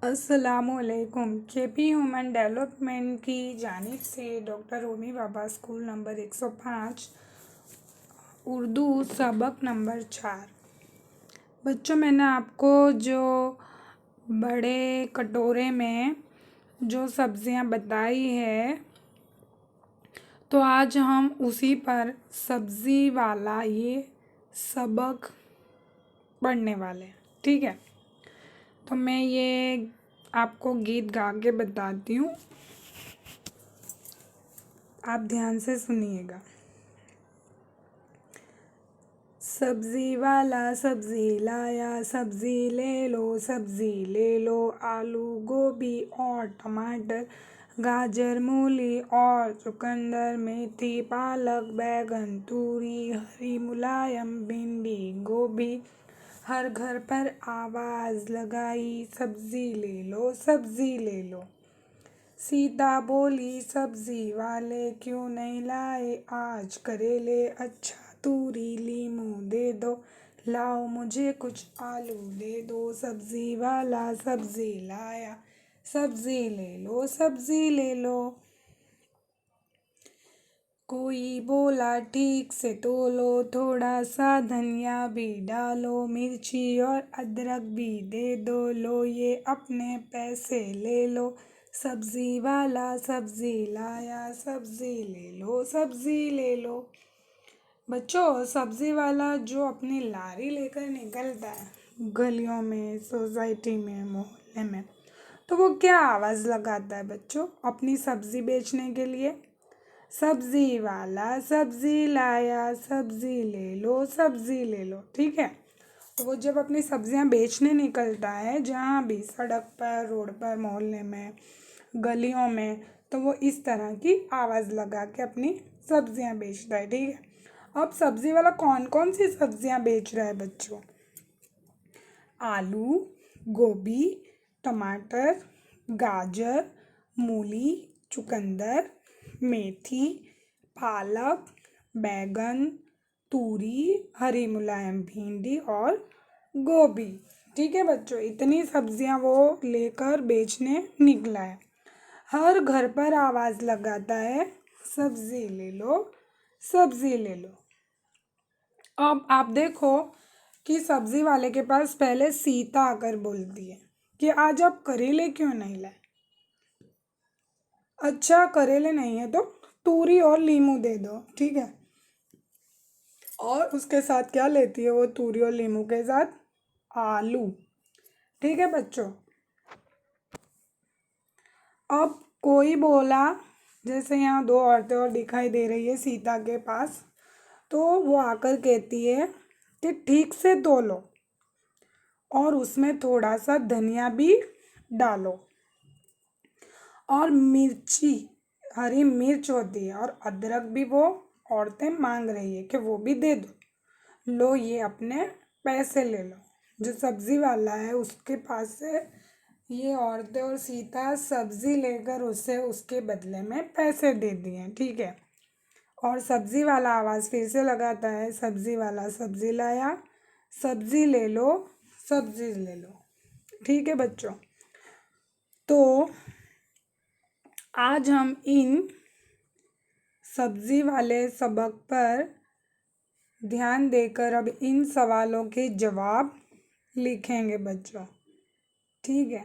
अस्सलामुअलैकुम। KP human development की जानिब से doctor Homi Bhabha school number 105 Urdu सबक नंबर 4। बच्चों, मैंने आपको जो बड़े कटोरे में जो सब्जियां बताई है, तो आज हम उसी पर सब्ज़ी वाला ये सबक पढ़ने वाले हैं। ठीक है, तो मैं ये आपको गीत गा के बताती हूँ, आप ध्यान से सुनिएगा। सब्ज़ी वाला सब्ज़ी लाया, सब्ज़ी ले लो, सब्ज़ी ले लो। आलू, गोभी और टमाटर, गाजर, मूली और चुकंदर, मेथी, पालक, बैगन, तूरी, हरी मुलायम भिंडी, गोभी। हर घर पर आवाज़ लगाई, सब्ज़ी ले लो, सब्ज़ी ले लो। सीता बोली, सब्ज़ी वाले क्यों नहीं लाए आज करेले? अच्छा, तूरी लीमू दे दो, लाओ मुझे कुछ आलू दे दो। सब्ज़ी वाला सब्ज़ी लाया, सब्ज़ी ले लो, सब्ज़ी ले लो। कोई बोला, ठीक से तोलो, थोड़ा सा धनिया भी डालो, मिर्ची और अदरक भी दे दो, लो ये अपने पैसे ले लो। सब्ज़ी वाला सब्ज़ी लाया, सब्ज़ी ले लो, सब्ज़ी ले लो। बच्चों, सब्ज़ी वाला जो अपनी लारी लेकर निकलता है गलियों में, सोसाइटी में, मोहल्ले में, तो वो क्या आवाज़ लगाता है बच्चों अपनी सब्ज़ी बेचने के लिए? सब्ज़ी वाला सब्ज़ी लाया, सब्ज़ी ले लो, सब्ज़ी ले लो। ठीक है, तो वो जब अपनी सब्ज़ियां बेचने निकलता है, जहाँ भी, सड़क पर, रोड पर, मोहल्ले में, गलियों में, तो वो इस तरह की आवाज़ लगा के अपनी सब्ज़ियां बेचता है। ठीक है, अब सब्ज़ी वाला कौन कौन सी सब्ज़ियां बेच रहा है बच्चों? आलू, गोभी, टमाटर, गाजर, मूली, चुकंदर, मेथी, पालक, बैगन, तूरी, हरी मुलायम भिंडी और गोभी। ठीक है बच्चों, इतनी सब्जियां वो लेकर बेचने निकला है। हर घर पर आवाज़ लगाता है, सब्ज़ी ले लो, सब्ज़ी ले लो। अब आप देखो कि सब्ज़ी वाले के पास पहले सीता आकर बोलती है कि आज आप करेले क्यों नहीं लाए? अच्छा, करेले नहीं है तो तूरी और लीमू दे दो। ठीक है, और उसके साथ क्या लेती है वो? तूरी और लीमू के साथ आलू। ठीक है बच्चों, अब कोई बोला, जैसे यहाँ दो औरतें और दिखाई दे रही है सीता के पास, तो वो आकर कहती है कि ठीक से धो लो और उसमें थोड़ा सा धनिया भी डालो, और मिर्ची, हरी मिर्च होती है, और अदरक भी वो औरतें मांग रही है कि वो भी दे दो, लो ये अपने पैसे ले लो। जो सब्ज़ी वाला है उसके पास से ये औरतें और सीता सब्ज़ी लेकर उसे उसके बदले में पैसे दे दिए। ठीक है, और सब्ज़ी वाला आवाज़ फिर से लगाता है, सब्ज़ी वाला सब्ज़ी लाया, सब्ज़ी ले लो, सब्ज़ी ले लो। ठीक है बच्चों, तो आज हम इन सब्ज़ी वाले सबक पर ध्यान देकर अब इन सवालों के जवाब लिखेंगे बच्चों। ठीक है।